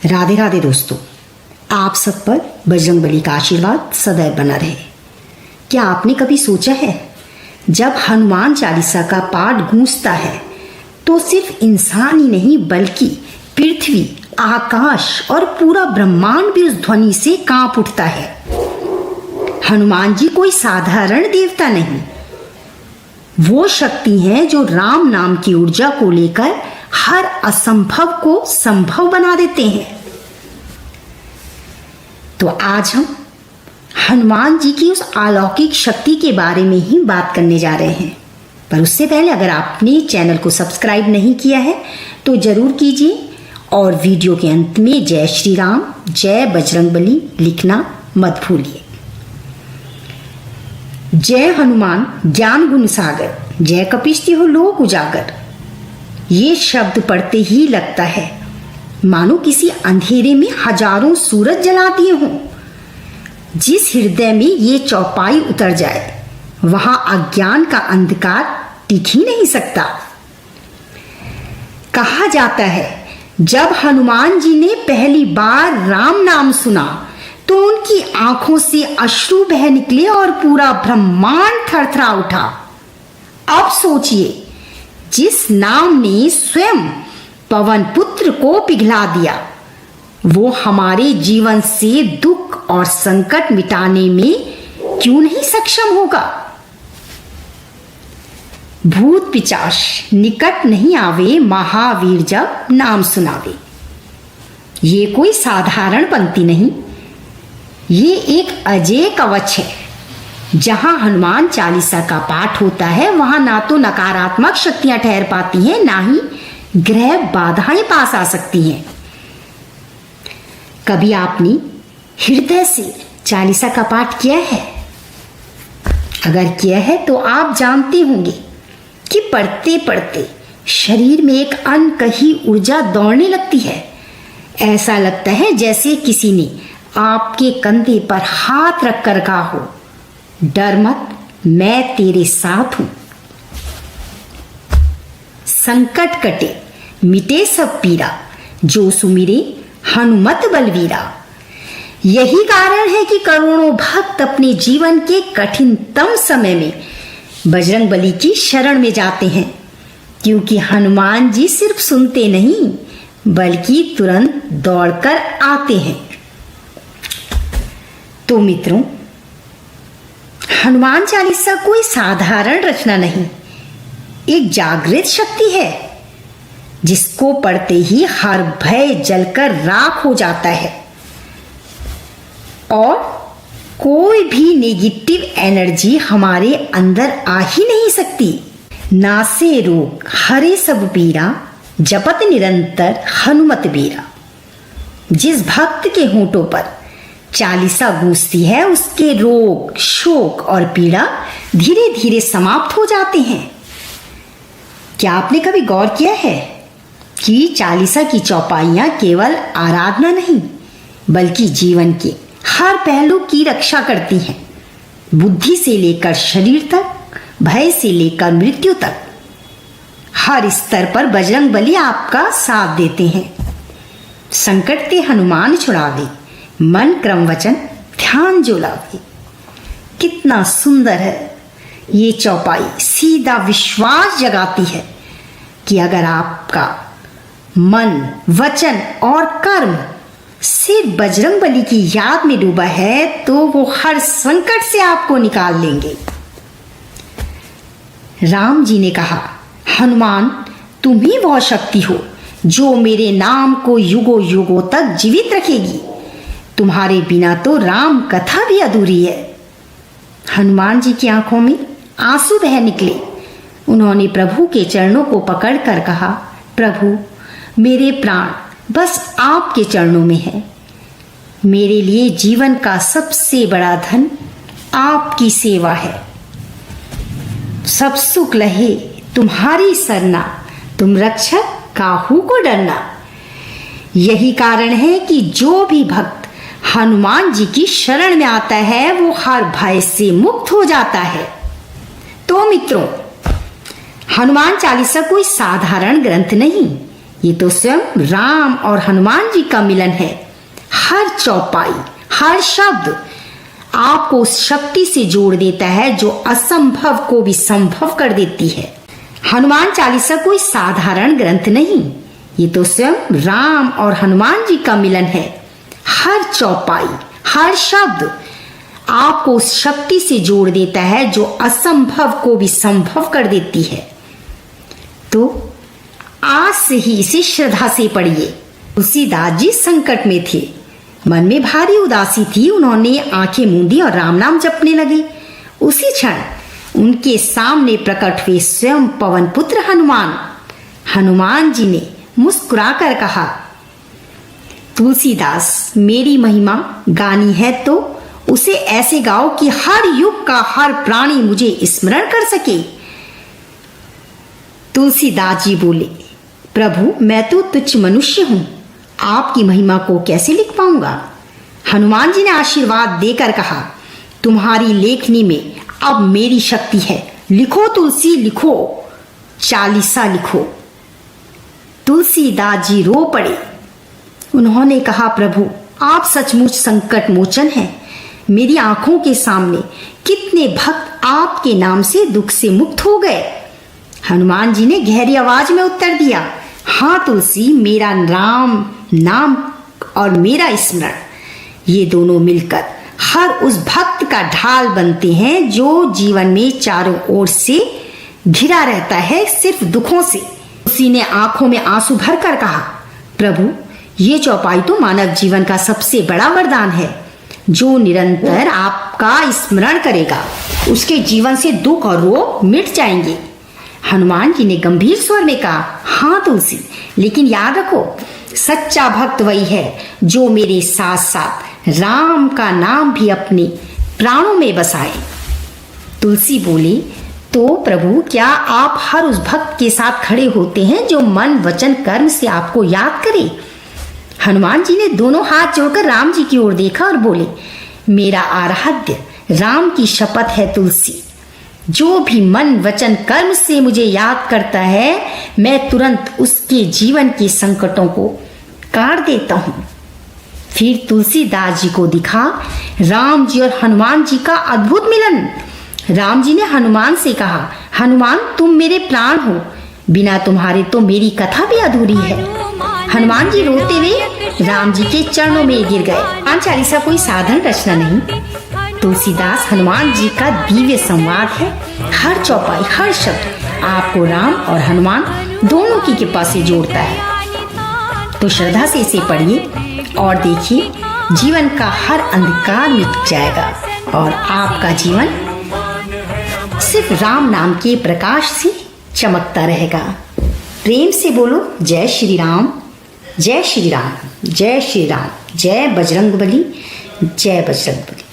राधे राधे दोस्तों, आप सब पर बजरंगबली का आशीर्वाद सदैव बना रहे। क्या आपने कभी सोचा है, जब हनुमान चालीसा का पाठ गूंजता है तो सिर्फ इंसान ही नहीं बल्कि पृथ्वी, आकाश और पूरा ब्रह्मांड भी उस ध्वनि से कांप उठता है। हनुमान जी कोई साधारण देवता नहीं, वो शक्ति है जो राम नाम की ऊर्जा को लेकर हर असंभव को संभव बना देते हैं। तो आज हम हनुमान जी की उस अलौकिक शक्ति के बारे में ही बात करने जा रहे हैं। पर उससे पहले अगर आपने चैनल को सब्सक्राइब नहीं किया है तो जरूर कीजिए और वीडियो के अंत में जय श्री राम, जय बजरंगबली लिखना मत भूलिए। जय हनुमान ज्ञान गुण सागर, जय कपीस तिहुँ लोक उजागर। ये शब्द पढ़ते ही लगता है मानो किसी अंधेरे में हजारों सूरज जला दिए हों। जिस हृदय में ये चौपाई उतर जाए वहां अज्ञान का अंधकार टिक ही नहीं सकता। कहा जाता है जब हनुमान जी ने पहली बार राम नाम सुना तो उनकी आंखों से अश्रु बह निकले और पूरा ब्रह्मांड थरथरा उठा। अब सोचिए, जिस नाम ने स्वयं पवन पुत्र को पिघला दिया, वो हमारे जीवन से दुख और संकट मिटाने में क्यों नहीं सक्षम होगा। भूत पिशाच निकट नहीं आवे, महावीर जब नाम सुनावे। ये कोई साधारण पंक्ति नहीं, ये एक अजय कवच है। जहां हनुमान चालीसा का पाठ होता है वहां ना तो नकारात्मक शक्तियां ठहर पाती हैं, ना ही ग्रह बाधाएं पास आ सकती हैं। कभी आपने हृदय से चालीसा का पाठ किया है? अगर किया है तो आप जानते होंगे कि पढ़ते पढ़ते शरीर में एक अनकही ऊर्जा दौड़ने लगती है। ऐसा लगता है जैसे किसी ने आपके कंधे पर हाथ रखकर कहा हो, डर मत, मैं तेरे साथ हूं। संकट कटे मिटे सब पीरा, जो सुमिरे हनुमत बलवीरा। यही कारण है कि करोड़ों भक्त अपने जीवन के कठिनतम समय में बजरंगबली की शरण में जाते हैं, क्योंकि हनुमान जी सिर्फ सुनते नहीं बल्कि तुरंत दौड़कर आते हैं। तो मित्रों, हनुमान चालीसा कोई साधारण रचना नहीं, एक जागृत शक्ति है जिसको पढ़ते ही हर भय जलकर राख हो जाता है और कोई भी नेगेटिव एनर्जी हमारे अंदर आ ही नहीं सकती। नासे रोग हरे सब पीरा, जपत निरंतर हनुमत बीरा। जिस भक्त के होंठों पर चालीसा गूंजती है उसके रोग, शोक और पीड़ा धीरे धीरे समाप्त हो जाते हैं। क्या आपने कभी गौर किया है कि चालीसा की चौपाइयां केवल आराधना नहीं बल्कि जीवन के हर पहलू की रक्षा करती हैं। बुद्धि से लेकर शरीर तक, भय से लेकर मृत्यु तक, हर स्तर पर बजरंगबली आपका साथ देते हैं। संकट ते हनुमान छुड़ावे, मन क्रम वचन ध्यान जो लावे। कितना सुंदर है ये चौपाई, सीधा विश्वास जगाती है कि अगर आपका मन, वचन और कर्म सिर्फ बजरंगबली की याद में डूबा है तो वो हर संकट से आपको निकाल लेंगे। राम जी ने कहा, हनुमान तुम ही वह शक्ति हो जो मेरे नाम को युगों युगों तक जीवित रखेगी। तुम्हारे बिना तो राम कथा भी अधूरी है। हनुमान जी की आंखों में आंसू बह निकले। उन्होंने प्रभु के चरणों को पकड़कर कहा, प्रभु मेरे प्राण बस आपके चरणों में है। मेरे लिए जीवन का सबसे बड़ा धन आपकी सेवा है। सब सुख लहे तुम्हारी सरना, तुम रक्षक काहू को डरना। यही कारण है कि जो भी भक्त हनुमान जी की शरण में आता है वो हर भय से मुक्त हो जाता है। तो मित्रों, हनुमान चालीसा कोई साधारण ग्रंथ नहीं, ये तो स्वयं राम और हनुमान जी का मिलन है। हर चौपाई, हर शब्द आपको उस शक्ति से जोड़ देता है जो असंभव को भी संभव कर देती है। हनुमान चालीसा कोई साधारण ग्रंथ नहीं, ये तो स्वयं राम और हनुमान जी का मिलन है। हर चौपाई, हर शब्द आपको उस शक्ति से जोड़ देता है जो असंभव को भी संभव कर देती है। तो आज से ही इसे श्रद्धा से पढ़िए। तुलसीदास जी संकट में थे, मन में भारी उदासी थी। उन्होंने आंखें मूंदी और राम नाम जपने लगे। उसी क्षण उनके सामने प्रकट हुए स्वयं पवन पुत्र हनुमान। हनुमान जी ने मुस्कुराकर कहा, तुलसीदास, मेरी महिमा गानी है तो उसे ऐसे गाओ कि हर युग का हर प्राणी मुझे स्मरण कर सके। तुलसीदास जी बोले, प्रभु, मैं तो तुच्छ मनुष्य हूं, आपकी महिमा को कैसे लिख पाऊंगा। हनुमान जी ने आशीर्वाद देकर कहा, तुम्हारी लेखनी में अब मेरी शक्ति है। लिखो तुलसी, लिखो, चालीसा लिखो। तुलसीदास जी रो पड़े। उन्होंने कहा, प्रभु, आप सचमुच संकट मोचन हैं। मेरी आंखों के सामने कितने भक्त आपके नाम से दुख से मुक्त हो गए। हनुमान जी ने गहरी आवाज में उत्तर दिया, हाँ तुलसी, मेरा राम नाम और मेरा स्मरण, ये दोनों मिलकर हर उस भक्त का ढाल बनते हैं जो जीवन में चारों ओर से घिरा रहता है सिर्फ दुखों से। उसी ने आंखों में आंसू भरकर कहा, प्रभु, ये चौपाई तो मानव जीवन का सबसे बड़ा वरदान है। जो निरंतर आपका स्मरण करेगा उसके जीवन से दुख और रोग मिट जाएंगे। हनुमान जी ने गंभीर स्वर में कहा, हाँ तुलसी, लेकिन याद रखो, सच्चा भक्त वही है जो मेरे साथ साथ राम का नाम भी अपने प्राणों में बसाए। तुलसी बोली, तो प्रभु, क्या आप हर उस भक्त के साथ खड़े होते हैं जो मन वचन कर्म से आपको याद करे। हनुमान जी ने दोनों हाथ जोड़कर राम जी की ओर देखा और बोले, मेरा आराध्य राम की शपथ है तुलसी, जो भी मन वचन कर्म से मुझे याद करता है, मैं तुरंत उसके जीवन के संकटों को काट देता हूँ। फिर तुलसीदास जी को दिखा राम जी और हनुमान जी का अद्भुत मिलन। राम जी ने हनुमान से कहा, हनुमान, तुम मेरे प्राण हो, बिना तुम्हारे तो मेरी कथा भी अधूरी है। हनुमान जी रोते हुए राम जी के चरणों में गिर गए। हनुमान चालीसा कोई साधारण रचना नहीं, तुलसीदास हनुमान जी का दिव्य संवाद है। हर चौपाई, हर शब्द आपको राम और हनुमान दोनों की कृपा से जोड़ता है। तो श्रद्धा से इसे पढ़िए और देखिए, जीवन का हर अंधकार मिट जाएगा और आपका जीवन सिर्फ राम नाम के प्रकाश से चमकता रहेगा। प्रेम से बोलो, जय श्री राम, जय श्री राम, जय श्री राम, जय बजरंगबली, जय बजरंगबली।